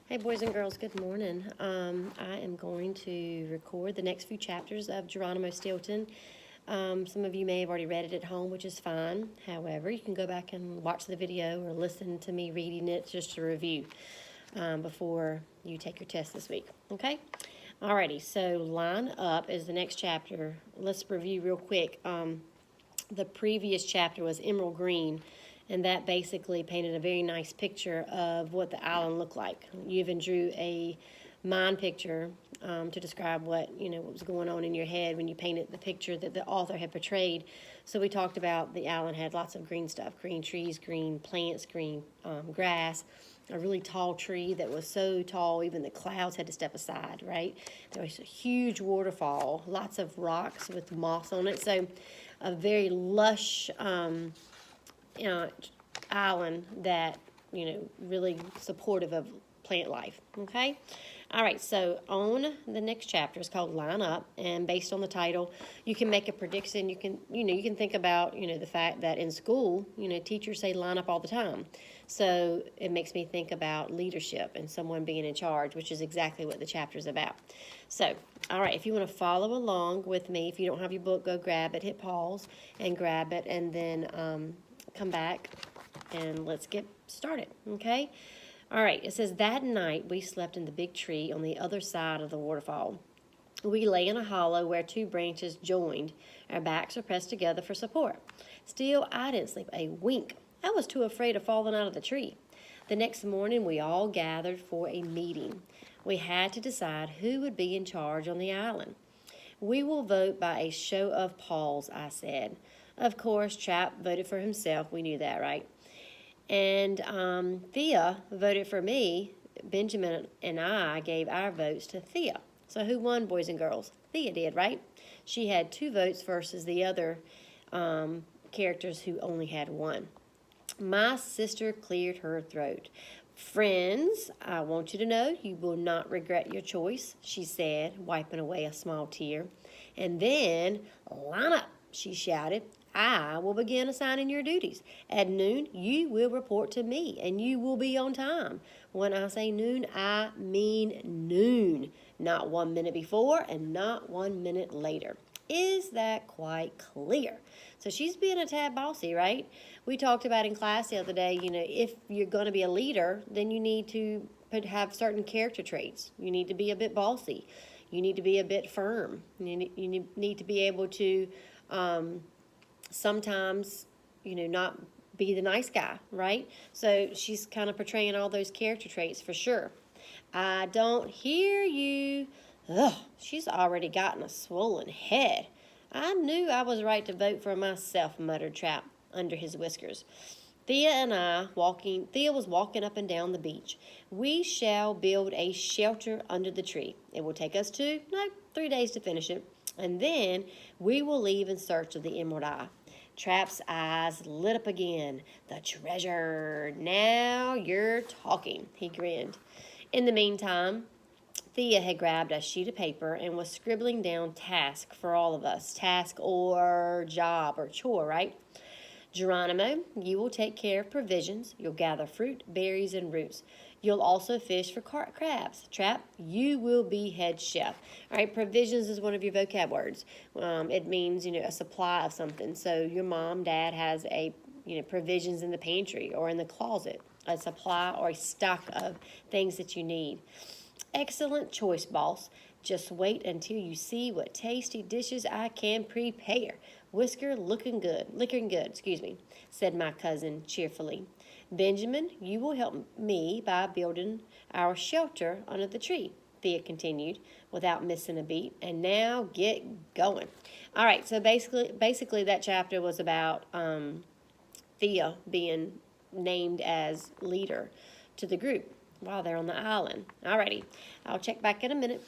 Hey, boys and girls, good morning. I am going to record the next few chapters of Geronimo Stilton. Some of you may have already read it at home, which is fine. However, you can go back and watch the video or listen to me reading it just to review before you take your test this week. Okay? Alrighty, so Line Up is the next chapter. Let's review real quick. The previous chapter was Emerald Green, and that basically painted a very nice picture of what the island looked like. You even drew a mind picture to describe what was going on in your head when you painted the picture that the author had portrayed. So we talked about the island had lots of green stuff: green trees, green plants, green grass. A really tall tree that was so tall even the clouds had to step aside, right? There was a huge waterfall, lots of rocks with moss on it. So a very lush island that, really supportive of plant life, okay? All right, so on the next chapter is called Line Up, and based on the title, you can make a prediction. You can think about, the fact that in school, teachers say line up all the time. So it makes me think about leadership and someone being in charge, which is exactly what the chapter is about. So, all right, if you want to follow along with me, if you don't have your book, go grab it, hit pause and grab it, and then come back and let's get started, okay? All right, it says, that night we slept in the big tree on the other side of the waterfall. We lay in a hollow where two branches joined. Our backs were pressed together for support. Still, I didn't sleep a wink. I was too afraid of falling out of the tree. The next morning, we all gathered for a meeting. We had to decide who would be in charge on the island. We will vote by a show of paws, I said. Of course, Trap voted for himself. We knew that, right? And Thea voted for me. Benjamin and I gave our votes to Thea. So who won, boys and girls? Thea did, right? She had 2 votes versus the other characters who only had 1. My sister cleared her throat. Friends, I want you to know you will not regret your choice, she said, wiping away a small tear. And then, line up, she shouted. I will begin assigning your duties. At noon, you will report to me, and you will be on time. When I say noon, I mean noon. Not 1 minute before and not 1 minute later. Is that quite clear? So she's being a tad bossy, right? We talked about in class the other day, if you're going to be a leader, then you need to have certain character traits. You need to be a bit bossy. You need to be a bit firm. You need to be able to sometimes, not be the nice guy, right? So she's kind of portraying all those character traits for sure. I don't hear you. Ugh, she's already gotten a swollen head. I knew I was right to vote for myself, muttered Trap under his whiskers. Thea was walking up and down the beach. We shall build a shelter under the tree. It will take us 3 days to finish it. And then we will leave in search of the Emerald Eye. Trap's eyes lit up again. The treasure. Now you're talking, he grinned. In the meantime, Thea had grabbed a sheet of paper and was scribbling down task for all of us. Task or job or chore, right? Geronimo, you will take care of provisions. You'll gather fruit, berries, and roots. You'll also fish for crabs. Trap, you will be head chef. All right, provisions is one of your vocab words. It means, a supply of something. So your mom, dad has provisions in the pantry or in the closet, a supply or a stock of things that you need. Excellent choice, boss. Just wait until you see what tasty dishes I can prepare. Whisker looking good, said my cousin cheerfully. Benjamin, you will help me by building our shelter under the tree, Thea continued without missing a beat. And now get going. All right, so basically that chapter was about Thea being named as leader to the group while they're on the island. Alrighty, I'll check back in a minute.